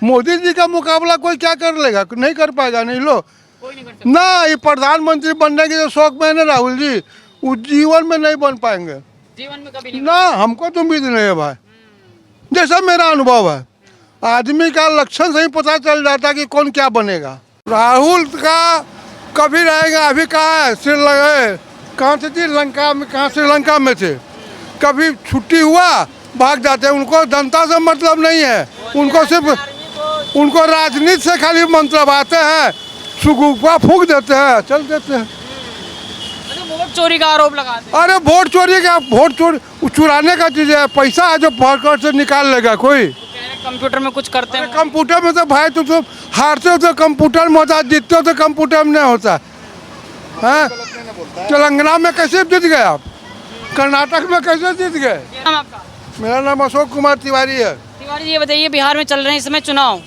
मोदी जी का मुकाबला कोई क्या कर लेगा, नहीं कर पाएगा। नहीं लो कोई नहीं कर सकता। ना, ये प्रधानमंत्री बनने के जो शौक में है ना राहुल जी, वो जीवन में नहीं बन पाएंगे जीवन में कभी नहीं ना। हमको तो उम्मीद नहीं है भाई, जैसा मेरा अनुभव है। आदमी का लक्षण से ही पता चल जाता कि कौन क्या बनेगा। राहुल का कभी रहेगा, अभी कहाँ है, श्रीलंका कहाँ से थी, लंका में, कहाँ श्रीलंका में थे। कभी छुट्टी हुआ भाग जाते हैं। उनको जनता से मतलब नहीं है, उनको सिर्फ उनको राजनीति से खाली मतलब आते हैं, सुगुफा फूक देते हैं, चल देते हैं। मतलब वोट चोरी का आरोप लगाते हैं। अरे वोट चोरी का, वोट चोरी चुराने का चीज है, पैसा है जो पॉकेट से निकाल लेगा कोई। कह रहे हैं कंप्यूटर में कुछ करते हैं। कंप्यूटर में तो भाई तुम तो हारते हो तो कंप्यूटर में होता, जीतते हो तो कंप्यूटर में नहीं होता है। तेलंगाना में कैसे जीत गए आप, कर्नाटक में कैसे जीत गए। क्या नाम आपका? मेरा नाम अशोक कुमार तिवारी है। तिवारी जी, ये बताइए, बिहार में चल रहे हैं इस समय चुनाव,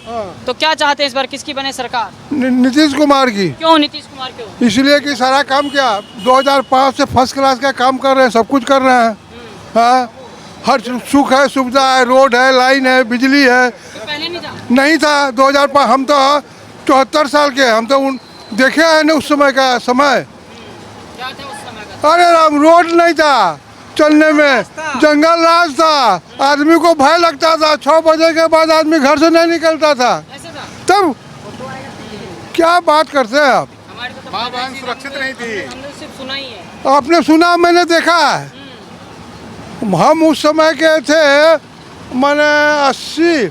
तो क्या चाहते हैं इस बार किसकी बने सरकार? नीतीश कुमार की। क्यों नीतीश कुमार क्यों? इसलिए कि सारा काम क्या 2005 से फर्स्ट क्लास का काम कर रहे हैं, सब कुछ कर रहे हैं। हाँ, हर सुख है, सुविधा है, रोड है, लाइन है, बिजली है। तो पहले नहीं था। नहीं था 2005, हम तो 74 साल के, हम तो देखे हैं ना उस समय का समय। क्या था उस समय का? अरे राम, रोड नहीं था चलने में, जंगल राज था, आदमी को भय लगता था, 6 बजे के बाद आदमी घर से नहीं निकलता था। ऐसे था। तब क्या बात करते हैं आप। हमारी तो माँ बहन सुरक्षित नहीं थी। हमने सिर्फ सुना ही है। आपने सुना, मैंने देखा है। हम उस समय के थे, मैंने 80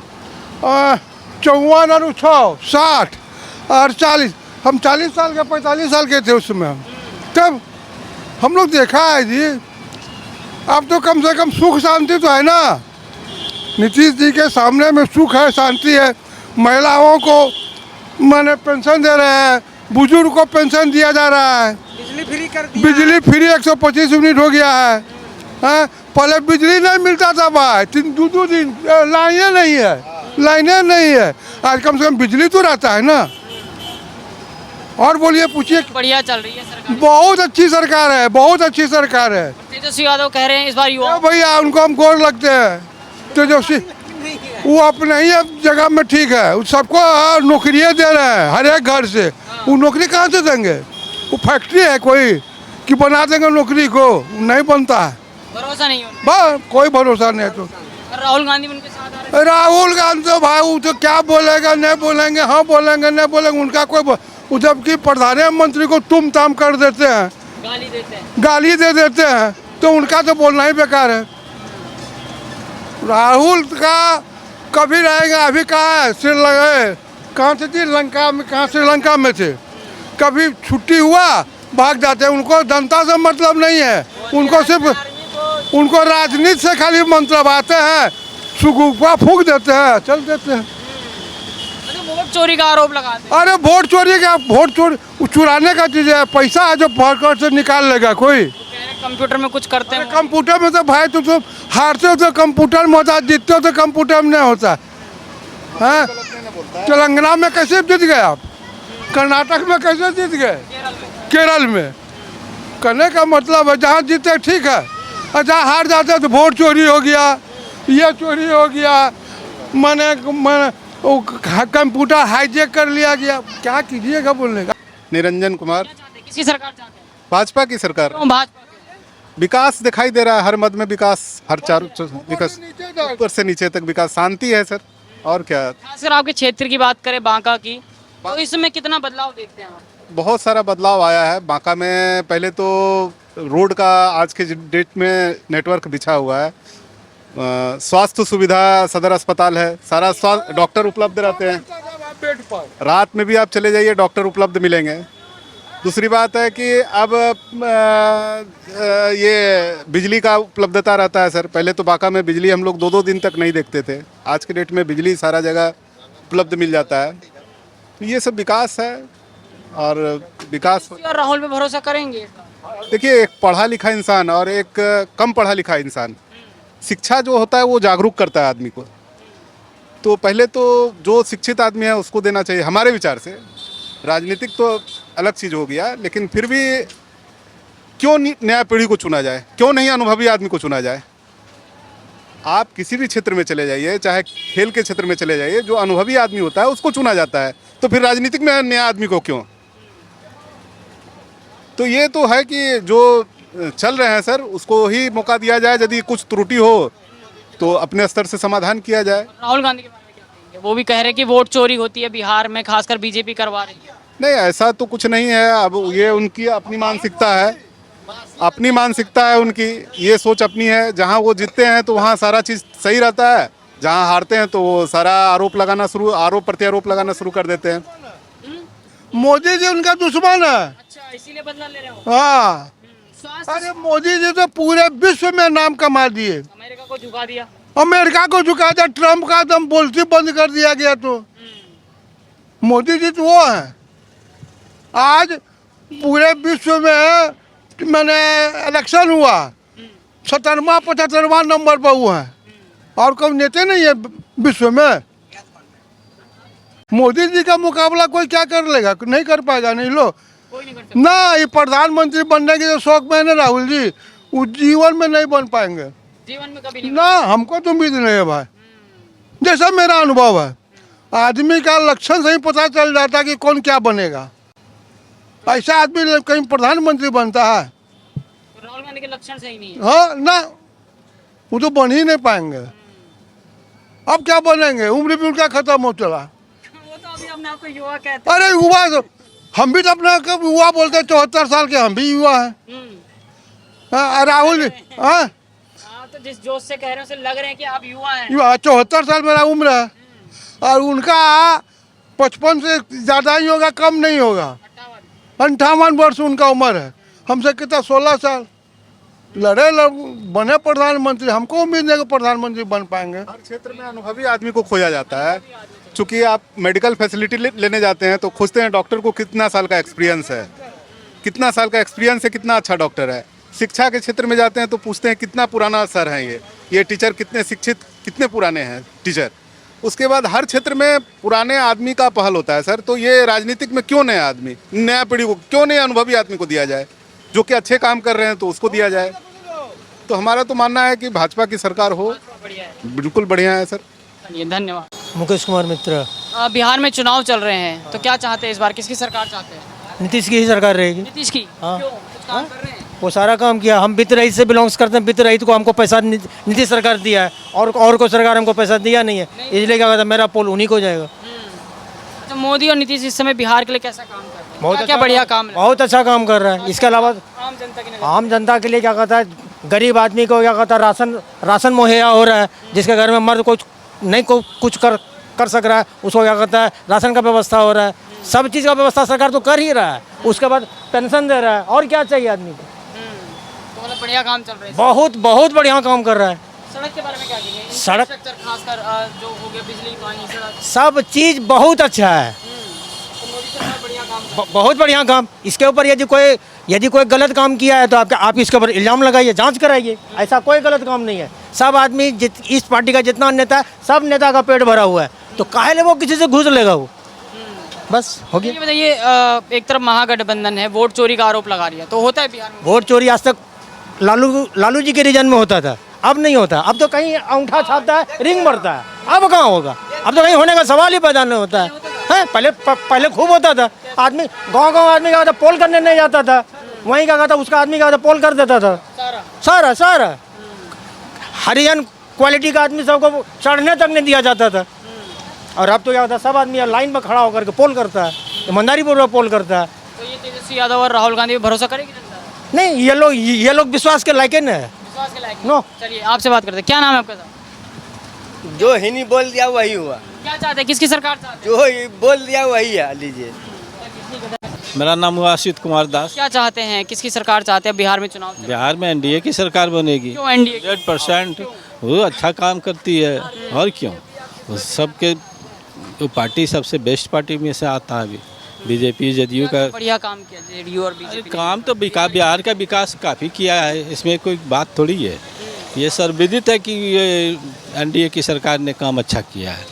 54 और 6 60 और 40, हम 40 साल के 45 साल के थे उस समय। तब हम लोग देखा है जी। अब तो कम से कम सुख शांति तो है ना। नीतीश जी के सामने में सुख है, शांति है। महिलाओं को मैंने पेंशन दे रहे हैं, बुजुर्ग को पेंशन दिया जा रहा है, बिजली फ्री कर दी। बिजली फ्री 125 यूनिट हो गया है। हाँ, पहले बिजली नहीं मिलता था भाई, 2 दिन लाइनें नहीं है, लाइनें नहीं है। आज कम से कम बिजली तो रहता है ना। और बोलिए, पूछिए। बढ़िया चल रही है सरकार। बहुत अच्छी सरकार है, बहुत अच्छी सरकार है। तेजस्वी यादव कह रहे हैं इस बार युवा। भैया उनको हम गोर लगते हैं, तेजस्वी वो अपने ही जगह में ठीक है। वो सबको नौकरियाँ दे रहे हैं हर एक घर से। वो नौकरी कहाँ से देंगे, वो फैक्ट्री है कोई कि बना देंगे नौकरी को, नहीं बनता है। भरोसा नहीं होता। बस कोई भरोसा नहीं है। तो राहुल गांधी उनके साथ आ रहे हैं। राहुल गांधी तो भाई वो तो क्या बोलेगा, नहीं बोलेंगे, हाँ बोलेंगे, नहीं बोलेंगे, उनका कोई वो जबकि प्रधानमंत्री को तुम ताम कर देते हैं, गाली देते हैं। गाली दे देते हैं, तो उनका तो बोलना ही बेकार है। राहुल का कभी रहेगा, अभी कहाँ है, श्रीलंका कहाँ से थी, लंका में, कहाँ श्रीलंका में थे। कभी छुट्टी हुआ भाग जाते हैं। उनको जनता से मतलब नहीं है, उनको सिर्फ उनको राजनीति से खाली मतलब आते हैं, सुगुफा फूक देते हैं, चल देते हैं। मतलब वोट चोरी का आरोप लगाते हैं। अरे वोट चोरी का, वोट चोरी चुराने का चीज है, पैसा है जो पॉकेट से निकाल लेगा कोई। कह रहे हैं कंप्यूटर में कुछ करते हैं। कंप्यूटर में तो भाई तुम तो हारते हो तो कंप्यूटर में होता, जीतते हो तो कंप्यूटर में नहीं होता है। तेलंगाना में कैसे जीत गए आप, कर्नाटक में कैसे जीत गए, केरल में। कहने का मतलब है जहाँ जीते ठीक है, और जहाँ हार जाते तो वोट चोरी हो गया, ये चोरी हो गया, मैंने कंप्यूटर हाईजैक कर लिया गया। क्या कीजिएगा बोलने का। निरंजन कुमार। क्या चाहते हैं? किसकी सरकार चाहते हैं? भाजपा की सरकार। क्यों भाजपा की? विकास दिखाई दे रहा है हर मद में, विकास हर चारों विकास, ऊपर से नीचे तक विकास, शांति है सर, और क्या। खासकर आपके क्षेत्र की बात करें, बांका की, तो इसमें कितना बदलाव देखते हैं आप? बहुत सारा बदलाव आया है बांका में। पहले तो रोड का आज के डेट में नेटवर्क बिछा हुआ है। स्वास्थ्य सुविधा, सदर अस्पताल है, सारा स्वास्थ्य, डॉक्टर उपलब्ध रहते हैं। रात में भी आप चले जाइए, डॉक्टर उपलब्ध मिलेंगे। दूसरी बात है कि अब ये बिजली का उपलब्धता रहता है सर। पहले तो बांका में बिजली हम लोग 2-2 दिन तक नहीं देखते थे, आज के डेट में बिजली सारा जगह उपलब्ध मिल जाता है। ये सब विकास है, और विकास। और राहुल पे भरोसा करेंगे? देखिए, एक पढ़ा लिखा इंसान और एक कम पढ़ा लिखा इंसान, शिक्षा जो होता है वो जागरूक करता है आदमी को। तो पहले तो जो शिक्षित आदमी है उसको देना चाहिए हमारे विचार से। राजनीतिक तो अलग चीज़ हो गया, लेकिन फिर भी क्यों नया पीढ़ी को चुना जाए, क्यों नहीं अनुभवी आदमी को चुना जाए। आप किसी भी क्षेत्र में चले जाइए, चाहे खेल के क्षेत्र में चले जाइए, जो अनुभवी आदमी होता है उसको चुना जाता है, तो फिर राजनीतिक में नया आदमी को क्यों? तो ये तो है कि जो चल रहे हैं सर उसको ही मौका दिया जाए, यदि कुछ त्रुटि हो तो अपने स्तर से समाधान किया जाए। राहुल गांधी के बारे में क्या कहेंगे? वो भी कह रहे हैं कि वोट चोरी होती है बिहार में, खासकर बीजेपी करवा रही है। नहीं, ऐसा तो कुछ नहीं है। अब ये उनकी अपनी मानसिकता है, अपनी मानसिकता है उनकी, ये सोच अपनी है। जहाँ वो जीतते हैं तो वहाँ सारा चीज़ सही रहता है, जहाँ हारते हैं तो वो सारा आरोप प्रत्यारोप लगाना शुरू कर देते हैं। मोदी जी उनका दुश्मन है। अच्छा, इसीलिए बदला ले रहे हो। हाँ, स्वास्थ्य अरे मोदी जी तो पूरे विश्व में नाम कमा दिए। अमेरिका को झुका दिया। अमेरिका को झुका दिया, ट्रम्प का दम बोलती बंद कर दिया गया। तो मोदी जी तो वो है। आज पूरे विश्व में मैंने इलेक्शन हुआ, 70वां 75वां नंबर पर हुआ है, और कोई नेता नहीं है विश्व में। मोदी जी का मुकाबला कोई क्या कर लेगा? नहीं कर पाएगा। नहीं लो कोई नहीं कर सकता। ना, ये प्रधानमंत्री बनने के जो शौक में है ना राहुल जी, वो जीवन में नहीं बन पाएंगे। जीवन में कभी नहीं। ना, हमको तो उम्मीद नहीं है भाई। जैसा मेरा अनुभव है, आदमी का लक्षण से ही पता चल जाता है कि कौन क्या बनेगा। ऐसा आदमी कहीं प्रधानमंत्री बनता है? तो राहुल गांधी के लक्षण सही नहीं है। हाँ ना, वो तो बन ही नहीं पाएंगे। अब क्या बनेंगे? उम्र भी उनका खत्म हो चला। वो तो अभी अपने आप को युवा कहते हैं। अरे युवा तो हम भी तो अपना कब युवा बोलते हैं, 74 साल के हम भी युवा हैं। हाँ, राहुल जी, हाँ हाँ, तो जिस जोश से कह रहे हैं उसे लग रहे हैं कि आप युवा हैं। युवा 74 साल मेरा उम्र है, और उनका 55 से ज़्यादा ही होगा, कम नहीं होगा। 58 वर्ष उनका उम्र है, हमसे कितना 16 साल। बने प्रधानमंत्री, हमको उम्मीद नहीं कि प्रधानमंत्री बन पाएंगे। हर क्षेत्र में अनुभवी आदमी को खोजा जाता है। चूँकि आप मेडिकल फैसिलिटी लेने जाते हैं तो खोजते हैं डॉक्टर को कितना साल का एक्सपीरियंस है, कितना साल का एक्सपीरियंस है, कितना अच्छा डॉक्टर है। शिक्षा के क्षेत्र में जाते हैं तो पूछते हैं कितना पुराना सर है ये टीचर कितने शिक्षित, कितने पुराने हैं टीचर। उसके बाद हर क्षेत्र में पुराने आदमी का पहल होता है सर। तो ये राजनीतिक में क्यों नया आदमी, नया पीढ़ी को क्यों नहीं अनुभवी आदमी को दिया जाए, जो कि अच्छे काम कर रहे हैं तो उसको दिया जाए। तो हमारा तो मानना है कि भाजपा की सरकार हो, बढ़िया है। बिल्कुल बढ़िया है सर। चलिए, धन्यवाद। मुकेश कुमार मित्र। बिहार में चुनाव चल रहे हैं, तो क्या चाहते हैं इस बार, किसकी सरकार चाहते हैं? नीतीश की ही सरकार रहेगी। नीतीश की। हाँ। क्यों? कुछ काम कर रहे हैं? वो सारा काम किया। हम वित्त रहित से बिलोंग्स करते हैं, वित्त रहित को हमको पैसा नीतीश सरकार दिया है, और कोई सरकार हमको पैसा दिया नहीं है। इसलिए क्या कहता है, मेरा पोल उन्हीं को जाएगा। तो मोदी और नीतीश इस समय बिहार के लिए कैसा काम कर रहे हैं? बहुत क्या अच्छा बढ़िया काम है? बहुत अच्छा काम कर रहा है। इसके अलावा आम जनता के लिए आम जनता के लिए क्या कहता है, गरीब आदमी को क्या कहता है, राशन मुहैया हो रहा है। जिसके घर में मर्द कुछ नहीं कुछ कर सक रहा है, उसको क्या कहता है, राशन का व्यवस्था हो रहा है। सब चीज़ का व्यवस्था सरकार तो कर ही रहा है। उसके बाद पेंशन दे रहा है, और क्या चाहिए आदमी को। तो मतलब बढ़िया काम चल रहा है। बहुत बहुत बढ़िया काम कर रहा है। सड़क के बारे में क्या कहेंगे? सड़क- इंफ्रास्ट्रक्चर खासकर जो हो गया, बिजली, पानी, सड़क। सब चीज़ बहुत अच्छा है। तो मोदी सरकार बढ़िया काम कर बहुत बढ़िया काम। इसके ऊपर यदि कोई गलत काम किया है तो आप इसके ऊपर इल्ज़ाम लगाइए, जांच कराइए। ऐसा कोई गलत काम नहीं है। सब आदमी इस पार्टी का जितना नेता है, सब नेता का पेट भरा हुआ है, तो काहे ले वो किसी से घूस लेगा वो। बस हो ये गया। बताइए, एक तरफ महागठबंधन है, वोट चोरी का आरोप लगा रही है, तो होता है बिहार में? वोट चोरी आज तक लालू जी के रीजन में होता था, अब नहीं होता। अब तो कहीं अंगूठा छापता है, रिंग भरता है। अब कहाँ होगा? अब तो कहीं होने का सवाल ही पैदा नहीं होता है। पहले खूब होता था। आदमी गांव आदमी का पोल करने नहीं जाता था, वहीं का था उसका आदमी का पोल कर देता था सारा। हरिजन क्वालिटी का आदमी सबको चढ़ने तक नहीं दिया जाता था। और अब तो क्या होता है, सब आदमी लाइन में खड़ा होकर के पोल करता है, ईमानदारी पूर्वक पोल करता है। तो ये तेजस्वी यादव और राहुल गांधी पे भरोसा करेगी जनता? नहीं, ये लोग विश्वास के लायक है। विश्वास के लायक नो। चलिए, आपसे बात करते हैं। क्या नाम है आपका साहब? जो हिनी बोल दिया वही हुआ, क्या चाहते हैं, किसकी सरकार चाहते जो ये बोल दिया वही है। लीजिए, हैं? मेरा नाम हुआ असित कुमार दास। क्या चाहते हैं, किसकी सरकार चाहते हैं बिहार में चुनाव से? बिहार में एनडीए की सरकार बनेगी। क्यों एनडीए? 100% वो अच्छा काम करती है, और क्यों। वो सबके वो पार्टी सबसे बेस्ट पार्टी में से आता है। अभी बीजेपी जदयू का बढ़िया काम किया जेडीयू और बीजेपी। काम तो बिहार का विकास काफ़ी किया है, इसमें कोई बात थोड़ी है। ये सर्वविदित है कि ये एनडीए की सरकार ने काम अच्छा किया है।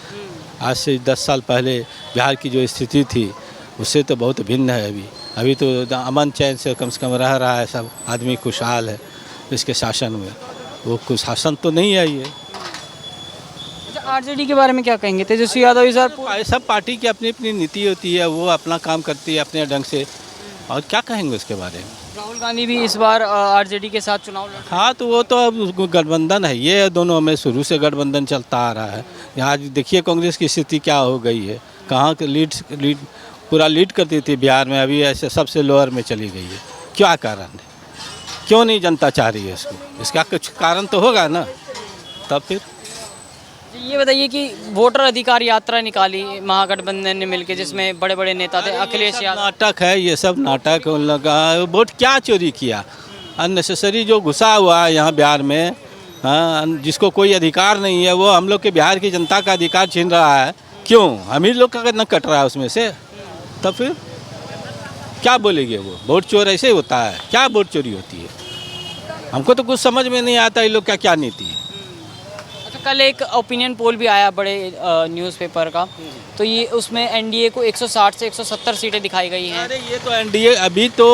आज से 10 साल पहले बिहार की जो स्थिति थी उससे तो बहुत भिन्न है। अभी तो अमन चैन से कम रह रहा है, सब आदमी खुशहाल है इसके शासन में। वो कुशासन तो नहीं है ये। आरजेडी के बारे में क्या कहेंगे? तेजस्वी यादव इस बार सब पार्टी की अपनी अपनी नीति होती है, वो अपना काम करती है अपने ढंग से, और क्या कहेंगे उसके बारे में। राहुल गांधी भी इस बार आरजेडी के साथ चुनाव लड़ रहे हैं। हाँ, तो वो तो अब गठबंधन है, ये दोनों में शुरू से गठबंधन चलता आ रहा है। यहाँ देखिए कांग्रेस की स्थिति क्या हो गई है, कहाँ लीड पूरा लीड करती थी बिहार में, अभी ऐसे सबसे लोअर में चली गई है। क्या कारण है, क्यों नहीं जनता चाह रही है इसको? इसका कुछ कारण तो होगा ना, तब फिर। ये बताइए कि वोटर अधिकार यात्रा निकाली महागठबंधन ने मिलकर, जिसमें बड़े बड़े नेता थे, अखिलेश यादव। नाटक है ये सब, नाटक उन लोग का। वोट क्या चोरी किया, अननेसेसरी जो घुसा हुआ है यहाँ बिहार में, हाँ, जिसको कोई अधिकार नहीं है, वो हम लोग के बिहार की जनता का अधिकार छीन रहा है। क्यों? हम ही लोग का न कट रहा है उसमें से, तब फिर क्या बोलेंगे? वो वोट चोर ऐसे ही होता है, क्या वोट चोरी होती है? हमको तो कुछ समझ में नहीं आता ये लोग का क्या नीति है। अच्छा, कल एक ओपिनियन पोल भी आया बड़े न्यूज़पेपर का, तो ये उसमें एनडीए को 160 से 170 सीटें दिखाई गई हैं। अरे ये तो एनडीए, अभी तो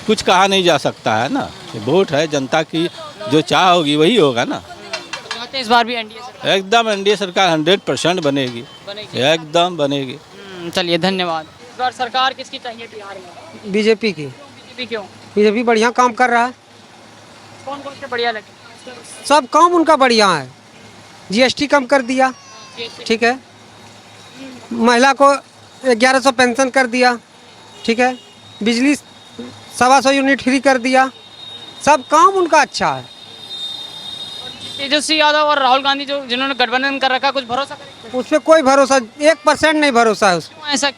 कुछ कहा नहीं जा सकता है ना, वोट है जनता की, जो चाह होगी वही होगा ना। चाहते हैं इस बार भी एनडीए सरकार? एकदम एनडीए सरकार 100% बनेगी, एकदम बनेगी। चलिए, धन्यवाद। इस बार सरकार किसकी चाहिए बिहार में? बीजेपी की। बीजेपी क्यों? बीजेपी बढ़िया काम कर रहा है, कौन कौन से बढ़िया लगे? सब काम उनका बढ़िया है। जीएसटी कम कर दिया, ठीक है। महिला को 1100 पेंशन कर दिया, ठीक है। बिजली 125 यूनिट फ्री कर दिया, सब काम उनका अच्छा है। तेजस्वी यादव और राहुल गांधी जो जिन्होंने गठबंधन कर रखा, कुछ भरोसा करेंगे? उस पर कोई भरोसा 1% नहीं भरोसा है उसमें। क्यों ऐसा?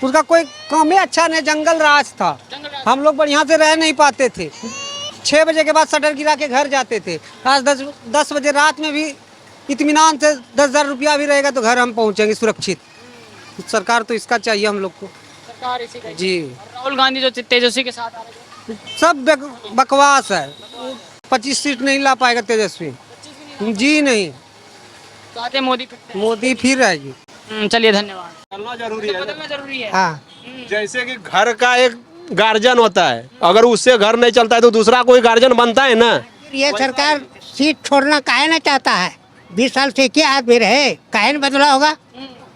उसका कोई काम ही अच्छा नहीं, जंगल राज था। हम लोग बढ़िया से रह नहीं पाते थे। 6 बजे के बाद शटर गिरा के घर जाते थे। आज 10 बजे रात में भी इत्मीनान से 10,000 रुपया भी रहेगा तो घर हम पहुंचेंगे सुरक्षित। सरकार तो इसका चाहिए हम लोग को। सरकार इसी का जी। राहुल गांधी जो तेजस्वी के साथ आ रहे हैं, सब बकवास है। 25 सीट नहीं ला पाएगा तेजस्वी जी, नहीं। चाहते मोदी फिर? मोदी फिर आएगी। चलिए, धन्यवाद। बदलना जरूरी है। बदलना जरूरी है। हाँ, जैसे कि घर का एक गार्जियन होता है, अगर उससे घर नहीं चलता है तो दूसरा कोई गार्जियन बनता है ना। ये सरकार सीट छोड़ना काहे ना चाहता है? 20 साल से क्या आदमी रहे, काहे न बदला होगा?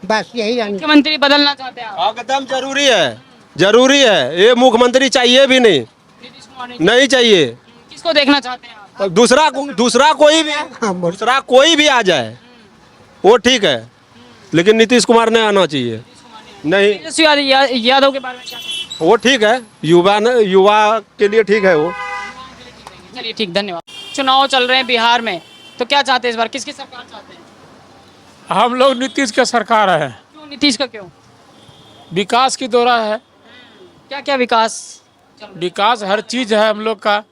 बस यही जानिए। मुख्यमंत्री बदलना चाहते हैं आप? एकदम जरूरी है, जरूरी है। ये मुख्यमंत्री चाहिए भी नहीं, नीतीश कुमार नहीं चाहिए। किसको देखना चाहते हैं आप? दूसरा कोई भी आ जाए वो ठीक है, लेकिन नीतीश कुमार नहीं आना चाहिए। नहीं, तेजस्वी यादव के बारे में क्या कहेंगे? वो ठीक है, युवा के लिए ठीक है वो। चलिए, ठीक, धन्यवाद। चुनाव चल रहे हैं बिहार में, तो क्या चाहते हैं इस बार, किसकी सरकार चाहते हैं? हम लोग नीतीश का सरकार है। क्यों नीतीश का? क्यों? विकास की दौरा है, क्या क्या विकास? विकास हर चीज़ है हम लोग का।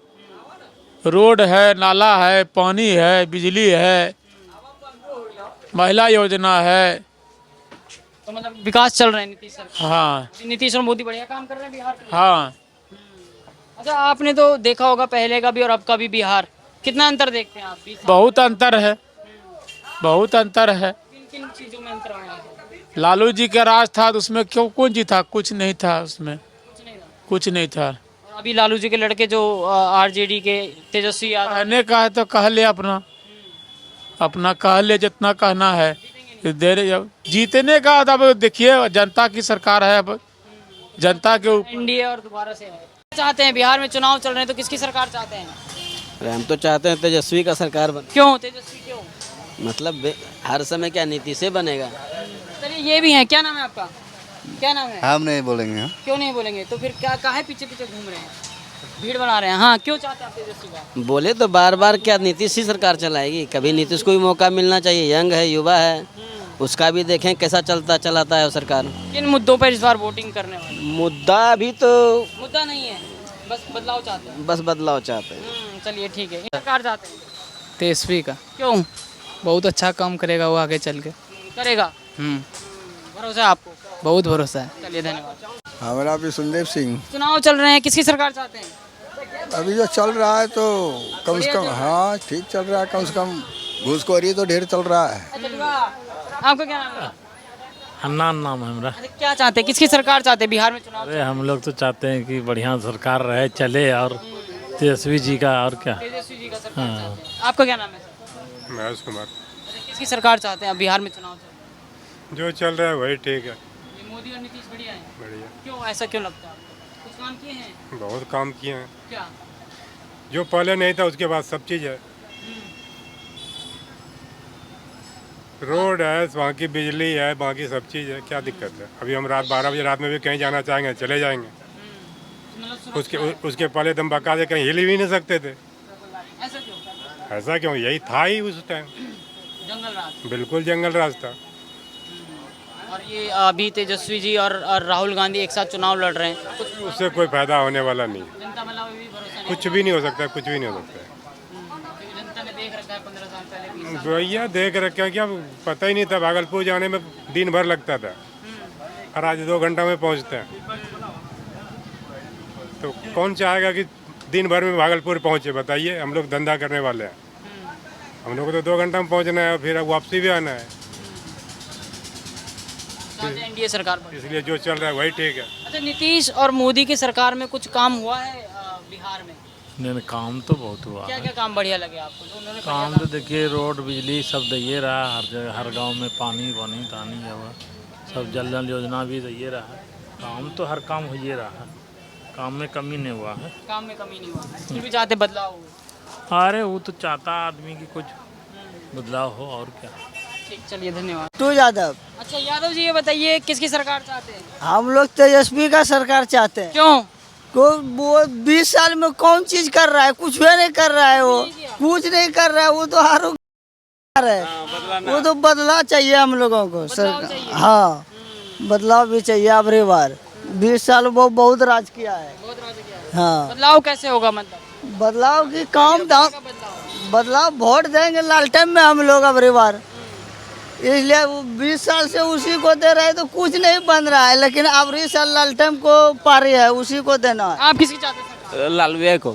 रोड है, नाला है, पानी है, बिजली है, महिला योजना है। तो मतलब विकास चल रहे हैं नीतीश सरकार। हाँ नीतीश और मोदी बढ़िया काम कर रहे हैं बिहार में। हाँ। अच्छा, आपने तो देखा होगा पहले का भी और अब का भी बिहार, कितना अंतर देखते हैं आप? 20 साल बहुत अंतर है, बहुत अंतर है। किन किन चीजों में अंतर आया है? लालू जी का राज था तो उसमें क्यों कौन जी था? कुछ नहीं था उसमें, कुछ नहीं था। कुछ नहीं था। और अभी लालू जी के लड़के जो आरजेडी के तेजस्वी यादव, कहने का है तो कह ले, अपना अपना कह ले, जितना कहना है देर। जीतने का अब देखिए, जनता की सरकार है, अब जनता के ऊपर। एनडीए और दोबारा से है। चाहते हैं बिहार में चुनाव चल रहे हैं, तो किसकी सरकार चाहते हैं? हम तो चाहते हैं तेजस्वी का सरकार बने। क्यों तेजस्वी? क्यों? मतलब हर समय क्या नीति से बनेगा? चलिए, ये भी है। क्या नाम है आपका? क्या नाम है? हम नहीं बोलेंगे। क्यों नहीं बोलेंगे? तो फिर क्या काहे पीछे पीछे घूम रहे हैं, भीड़ बना रहे हैं? हाँ, क्यों चाहते हैं आप तेजस्वी का? बोले तो बार बार क्या नीतीश ही सरकार चलाएगी? कभी नीतीश को भी मौका मिलना चाहिए, यंग है, युवा है, उसका भी देखें कैसा चलाता है वो सरकार। किन मुद्दों पर इस बार वोटिंग करने वाले? मुद्दा अभी तो मुद्दा नहीं है, बस बदलाव चाहते हैं। बस बदलाव चाहते हैं। चलिए, ठीक है। सरकार चाहते हैं? तेजस्वी का। क्यों? बहुत अच्छा काम करेगा वो आगे चल के। करेगा? भरोसा है आपको? बहुत भरोसा है। चलिए, धन्यवाद। हमारा भी सुखदेव सिंह। चुनाव चल रहे हैं, किसकी सरकार चाहते हैं? अभी जो चल रहा है तो कम से कम, हाँ ठीक चल रहा है। कम से कम घूसखोरी तो ढेर चल रहा है। आपका क्या नाम है? हन्नान नाम है हमारा। अच्छा, क्या चाहते हैं, किसकी सरकार चाहते हैं बिहार में चुनाव? अरे हम लोग तो चाहते हैं कि बढ़िया सरकार रहे, चले, और तेजस्वी जी का, और क्या। तेजस्वी जी का सरकार चाहते हैं। आपका क्या नाम है? महेश कुमार। किसकी सरकार चाहते हैं? अब बिहार में चुनाव चल रहा जो चल रहा है वही ठीक है। है, ये मोदी और नीतीश बढ़िया है। बढ़िया, क्यों, ऐसा क्यों लगता है आपको? कुछ काम किए हैं बहुत काम किए हैं। क्या? जो पहले नहीं था उसके बाद सब चीज़ है। रोड है, वहाँ की बिजली है, बाकी सब चीज़ है, क्या दिक्कत है? अभी हम रात 12 बजे रात में भी कहीं जाना चाहेंगे चले जाएंगे। मतलब उसके पहले तो हम बकायदे कहीं हिल भी नहीं सकते थे। ऐसा क्यों? ऐसा क्यों? यही था ही उस टाइम, जंगल राज। बिल्कुल जंगल राज था। और ये अभी तेजस्वी जी और राहुल गांधी एक साथ चुनाव लड़ रहे हैं, कुछ उससे कोई फायदा होने वाला नहीं, जनता मतलब अभी भी भरोसा नहीं, कुछ भी नहीं हो सकता, कुछ भी नहीं हो सकता है। क्योंकि जनता ने देख रखा है 15 साल पहले 20 साल। भैया देख रखे हैं, क्या पता ही नहीं था। भागलपुर जाने में दिन भर लगता था और आज 2 घंटा में पहुंचते हैं। तो कौन चाहेगा कि दिन भर में भागलपुर पहुंचे? बताइए, हम लोग धंधा करने वाले हैं, हम लोग को तो 2 घंटा में पहुंचना है और फिर वापसी भी आना है। चाहते हैं एनडीए सरकार बढ़े। इसलिए जो चल रहा है वही ठीक है। अच्छा, नीतीश और मोदी की सरकार में कुछ काम हुआ है बिहार में? नहीं, काम तो बहुत हुआ क्या है। क्या काम बढ़िया लगे आपको जो उन्होंने बढ़िया काम तो देखिए, रोड बिजली सब दिए रहा है, हर जगह हर गांव में पानी वानी तानी है, वो सब जल जल योजना भी दिए रहा है। काम तो हर काम हो ही रहा है, काम में कमी नहीं हुआ है। काम में कमी नहीं हुआ, फिर भी चाहते बदलाव हो। अरे वो तो चाहता आदमी की कुछ बदलाव हो, और क्या। ठीक, चलिए, धन्यवाद। तू यादव, अच्छा यादव जी, ये बताइए किसकी सरकार चाहते हैं? हम लोग तेजस्वी का सरकार चाहते हैं। क्यों? को वो 20 साल में कौन चीज कर रहा है? कुछ भी नहीं कर रहा है, वो कुछ नहीं कर रहा है, वो तो हारू है। वो तो बदलाव चाहिए हम लोगों को सरकार। हाँ, बदलाव भी चाहिए। अब बार 20 साल वो बहुत राज किया है। बहुत राज किया है। हाँ, बदलाव कैसे होगा? मतलब बदलाव की काम दाम, बदलाव वोट देंगे लालटेन में हम लोग अब बार, इसलिए वो 20 साल से उसी को दे रहे हैं तो कुछ नहीं बन रहा है। लेकिन अब साल लालटेन को पारी है, उसी को देना है। आप किसकी चाहते हैं सरकार? लालवे को।